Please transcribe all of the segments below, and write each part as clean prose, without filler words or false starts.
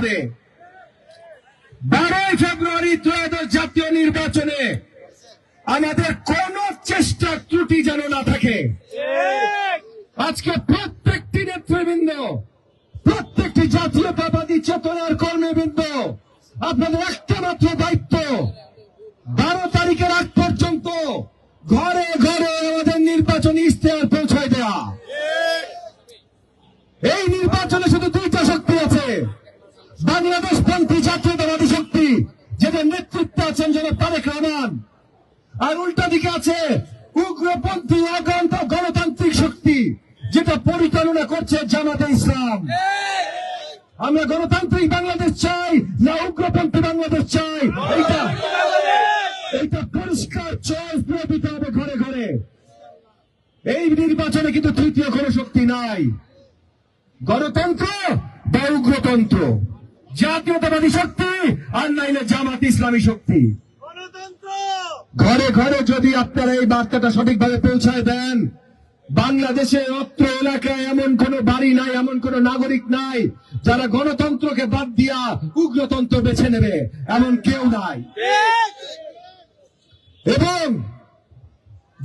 হবে। 12 ফেব্রুয়ারি ত্রয়োদশ জাতীয় নির্বাচনে আমাদের কোন চেষ্টা ত্রুটি যেন না থাকে। আজকে প্রত্যেকটি নেতৃবৃন্দ, প্রত্যেকটি জাতীয়তাবাদী চেতনার কর্মীবৃন্দ, আপনাদের একটা মাত্র দায়িত্ব 12 তারিখের আগ পর্যন্ত ঘরে ঘরে আমাদের নির্বাচনী ইশতেহার পৌঁছায় দেওয়া। এই নির্বাচনে শুধু দুইটা শক্তি আছে, বাংলাদেশপন্থী জাতীয়তাবাদী শক্তি যেটার নেতৃত্বে আছেন জনাব তারেক রহমান, আর উল্টা দিকে আছে উগ্রপন্থী গণতান্ত্রিক শক্তি যেটা পরিচালনা করছে জামাতে ইসলাম। আমরা গণতান্ত্রিক বাংলাদেশ চাই না উগ্রপন্থী বাংলাদেশ চাই, এইটা পরিষ্কার চয়েস দিয়ে দিতে হবে ঘরে ঘরে। এই নির্বাচনে কিন্তু তৃতীয় কোন শক্তি নাই, গণতন্ত্র বা উগ্রতন্ত্র, জাতীয়তাবাদী শক্তি আর নাইলে জামাত ইসলামী শক্তি। ঘরে ঘরে যদি আপনারা এই বার্তাটা সঠিকভাবে পৌঁছায় দেন, বাংলাদেশে অত্র এলাকায় এমন কোন বাড়ি নাই, এমন কোন নাগরিক নাই যারা গণতন্ত্রকে বাদ দিয়া উগ্রতন্ত্র বেছে নেবে, এমন কেউ নাই। এবং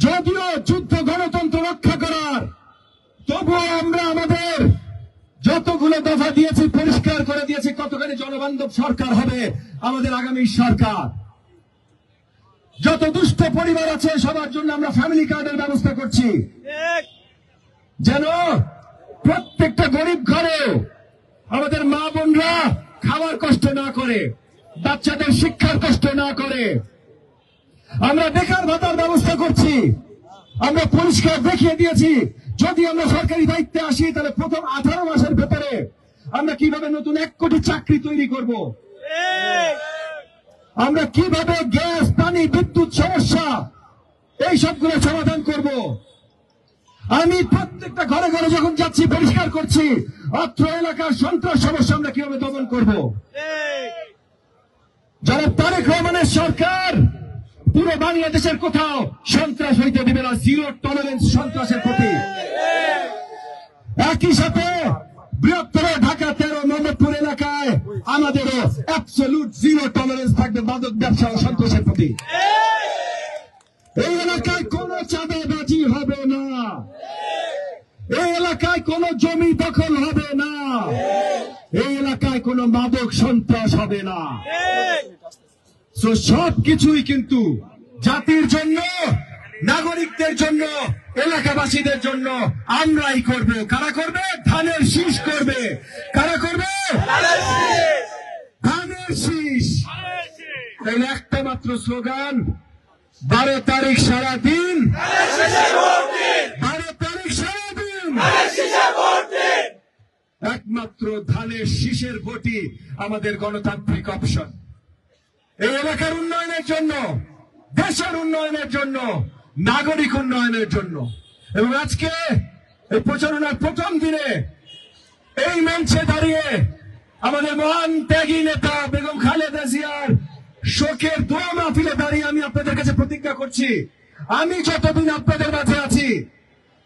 যদিও যুদ্ধ গণতন্ত্র রক্ষা করার, তবুও আমরা আমাদের যতগুলো দফা দিয়েছি পরিষ্কার করে দিয়েছি কতখানি জনবান্ধব সরকার হবে আমাদের আগামী সরকার। যত দুষ্ট পরিবার আছে সবার জন্য আমরা ফ্যামিলি কার্ডের ব্যবস্থা করছি, যেন প্রত্যেকটা গরিব ঘরে আমাদের মা বোনরা খাওয়ার কষ্ট না করে, বাচ্চাদের শিক্ষার কষ্ট না করে। আমরা বেকার ভাতার ব্যবস্থা করছি, আমরা পরিষ্কার দেখিয়ে দিয়েছি যদি আমরা সরকারি দায়িত্বে আসি তাহলে প্রথম 18 মাসের ভেতরে আমরা কিভাবে নতুন 1 কোটি চাকরি তৈরি করব, আমরা কিভাবে গ্যাস, পানি, বিদ্যুৎ সমস্যা এই সবগুলো সমাধান করব। আমি প্রত্যেকটা ঘরে ঘরে যখন যাচ্ছি পরিষ্কার করছি অত্র এলাকার সন্ত্রাস সমস্যা আমরা কিভাবে দমন করব। যারা তারেক রহমানের সরকার পুরো বাংলাদেশের কোথাও সন্ত্রাস হইতে দিবে না, জিরো টলারেন্স সন্ত্রাসের প্রতি। একই সাথে বৃহত্তর ঢাকা 13 মোহাম্মদপুর এলাকায় আমাদেরও অ্যাবসলিউট জিরো টলারেন্স থাকবে মাদক ব্যবসা ও সন্ত্রাসের প্রতি। এই এলাকায় কোন চাঁদাবাজি হবে না, এই এলাকায় কোন জমি দখল হবে না, এই এলাকায় কোন মাদক সন্ত্রাস হবে না। সবকিছুই কিন্তু জাতির জন্য, নাগরিকদের জন্য, এলাকাবাসীদের জন্য আমরাই করব। কারা করবে? ধানের শীষ করবে। কারা করবে? ধানের শীষ। তাই একটা মাত্র স্লোগান, 12 তারিখ সারাদিন, 12 তারিখ সারাদিন একমাত্র ধানের শীষের ভোটই আমাদের গণতান্ত্রিক অপশন। এই এলাকার উন্নয়নের জন্য, দেশের উন্নয়নের জন্য, নাগরিক উন্নয়নের জন্য। এবং আজকে এই প্রচারণার প্রথম দিনে এই মঞ্চে দাঁড়িয়ে আমাদের মহান ত্যাগী নেতা বেগম খালেদা জিয়ার শোকের দোয়া মাহফিলে দাঁড়িয়ে আমি আপনাদের কাছে প্রতিজ্ঞা করছি, আমি যতদিন আপনাদের মাঝে আছি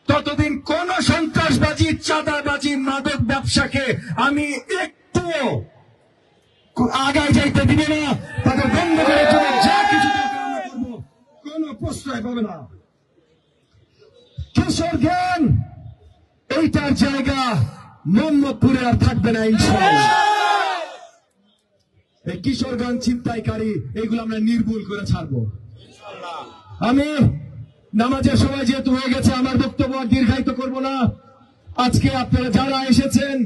ততদিন কোন সন্ত্রাসবাজি, চাঁদাবাজি, মাদক ব্যবসাকে আমি একটু আগায় যাইতে দিবে না। তাদের বন্ধ করে যা কিছু করবো, কোন প্রশ্রয় পাবে না। কিশোর গ্যাং এইটার জায়গা মোহাম্মদপুরে আর থাকবে না ইনশাআল্লাহ। এই কিশোর গ্যাং, ছিনতাইকারী, এগুলো আমরা নির্মূল করে ছাড়বো। আমি নামাজের সময় যেহেতু হয়ে গেছে আমার বক্তব্য আর দীর্ঘায়িত করব না। আজকে আপনারা যারা এসেছেন,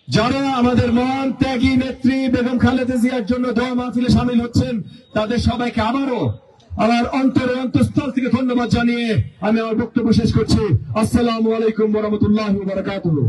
যারা আমাদের মহান ত্যাগী নেত্রী বেগম খালেদা জিয়ার জন্য দোয়া মাহফিলে শামিল হচ্ছেন, তাদের সবাইকে আবারও আমার অন্তরের অন্তঃস্থল থেকে ধন্যবাদ জানিয়ে আমি আমার বক্তব্য শেষ করছি। আসসালামু আলাইকুম ওয়া রাহমাতুল্লাহি ওয়া বারাকাতুহু।